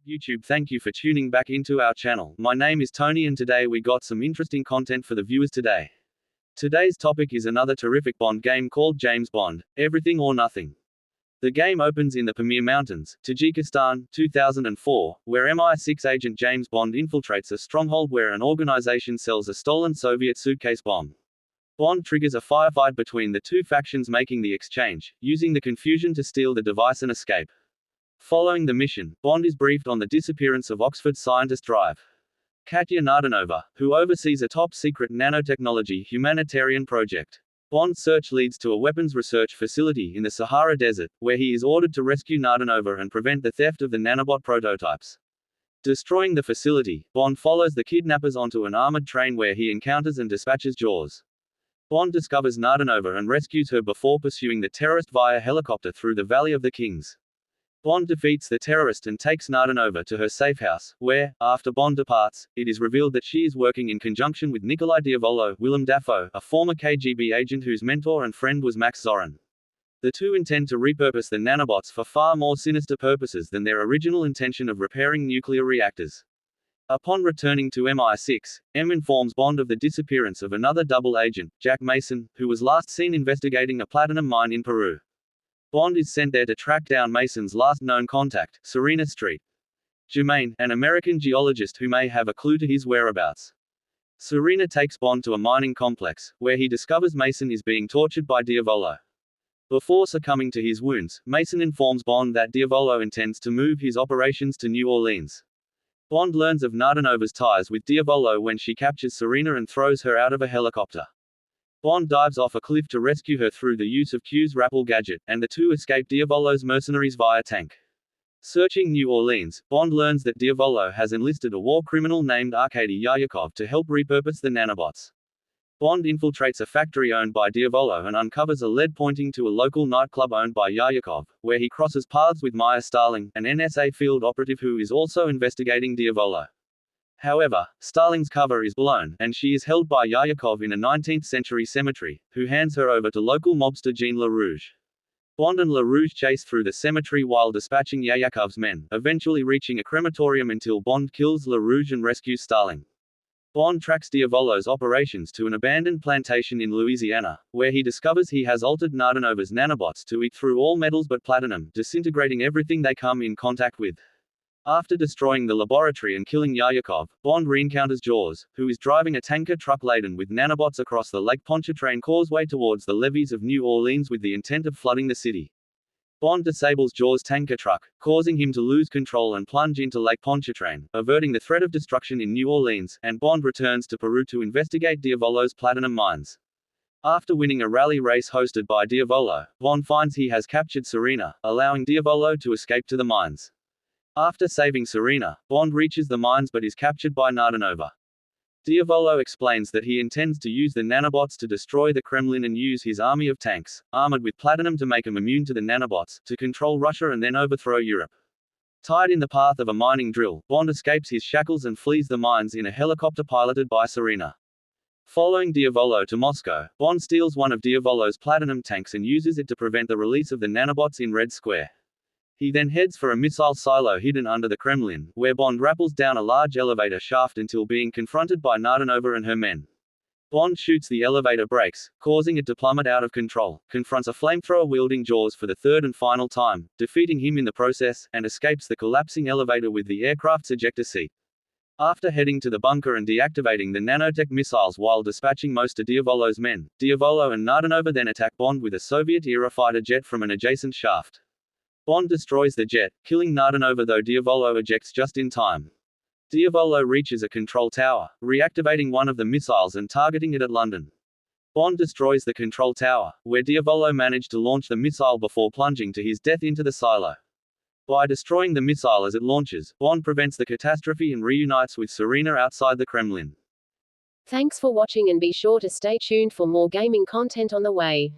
YouTube, thank you for tuning back into our channel. My name is Tony and today we got some interesting content for the viewers today. Today's topic is another terrific Bond game called James Bond, Everything or Nothing. The game opens in the Pamir Mountains, Tajikistan, 2004, where MI6 agent James Bond infiltrates a stronghold where an organization sells a stolen Soviet suitcase bomb. Bond triggers a firefight between the two factions making the exchange, using the confusion to steal the device and escape. Following the mission, Bond is briefed on the disappearance of Oxford scientist Drive Katya Nardanova, who oversees a top-secret nanotechnology humanitarian project. Bond's search leads to a weapons research facility in the Sahara Desert, where he is ordered to rescue Nardanova and prevent the theft of the nanobot prototypes. Destroying the facility, Bond follows the kidnappers onto an armored train where he encounters and dispatches Jaws. Bond discovers Nardanova and rescues her before pursuing the terrorist via helicopter through the Valley of the Kings. Bond defeats the terrorist and takes Nardanova to her safe house, where, after Bond departs, it is revealed that she is working in conjunction with Nikolai Diavolo, Willem Dafoe, a former KGB agent whose mentor and friend was Max Zorin. The two intend to repurpose the nanobots for far more sinister purposes than their original intention of repairing nuclear reactors. Upon returning to MI6, M informs Bond of the disappearance of another double agent, Jack Mason, who was last seen investigating a platinum mine in Peru. Bond is sent there to track down Mason's last known contact, Serena Street Germain, an American geologist who may have a clue to his whereabouts. Serena takes Bond to a mining complex, where he discovers Mason is being tortured by Diavolo. Before succumbing to his wounds, Mason informs Bond that Diavolo intends to move his operations to New Orleans. Bond learns of Nardanova's ties with Diavolo when she captures Serena and throws her out of a helicopter. Bond dives off a cliff to rescue her through the use of Q's Rappel gadget, and the two escape Diavolo's mercenaries via tank. Searching New Orleans, Bond learns that Diavolo has enlisted a war criminal named Arkady Yaryakov to help repurpose the nanobots. Bond infiltrates a factory owned by Diavolo and uncovers a lead pointing to a local nightclub owned by Yaryakov, where he crosses paths with Maya Starling, an NSA field operative who is also investigating Diavolo. However, Starling's cover is blown, and she is held by Yaryakov in a 19th-century cemetery, who hands her over to local mobster Jean LaRouge. Bond and LaRouge chase through the cemetery while dispatching Yaryakov's men, eventually reaching a crematorium until Bond kills LaRouge and rescues Starling. Bond tracks Diavolo's operations to an abandoned plantation in Louisiana, where he discovers he has altered Nardanova's nanobots to eat through all metals but platinum, disintegrating everything they come in contact with. After destroying the laboratory and killing Yaryakov, Bond re-encounters Jaws, who is driving a tanker truck laden with nanobots across the Lake Pontchartrain causeway towards the levees of New Orleans with the intent of flooding the city. Bond disables Jaws' tanker truck, causing him to lose control and plunge into Lake Pontchartrain, averting the threat of destruction in New Orleans, and Bond returns to Peru to investigate Diavolo's platinum mines. After winning a rally race hosted by Diavolo, Bond finds he has captured Serena, allowing Diavolo to escape to the mines. After saving Serena, Bond reaches the mines but is captured by Nardanova. Diavolo explains that he intends to use the nanobots to destroy the Kremlin and use his army of tanks, armored with platinum to make them immune to the nanobots, to control Russia and then overthrow Europe. Tied in the path of a mining drill, Bond escapes his shackles and flees the mines in a helicopter piloted by Serena. Following Diavolo to Moscow, Bond steals one of Diavolo's platinum tanks and uses it to prevent the release of the nanobots in Red Square. He then heads for a missile silo hidden under the Kremlin, where Bond rappels down a large elevator shaft until being confronted by Nardanova and her men. Bond shoots the elevator brakes, causing it to plummet out of control, confronts a flamethrower-wielding Jaws for the third and final time, defeating him in the process, and escapes the collapsing elevator with the aircraft's ejector seat. After heading to the bunker and deactivating the nanotech missiles while dispatching most of Diavolo's men, Diavolo and Nardanova then attack Bond with a Soviet-era fighter jet from an adjacent shaft. Bond destroys the jet, killing Nardanova though Diavolo ejects just in time. Diavolo reaches a control tower, reactivating one of the missiles and targeting it at London. Bond destroys the control tower, where Diavolo managed to launch the missile before plunging to his death into the silo. By destroying the missile as it launches, Bond prevents the catastrophe and reunites with Serena outside the Kremlin. Thanks for watching and be sure to stay tuned for more gaming content on the way.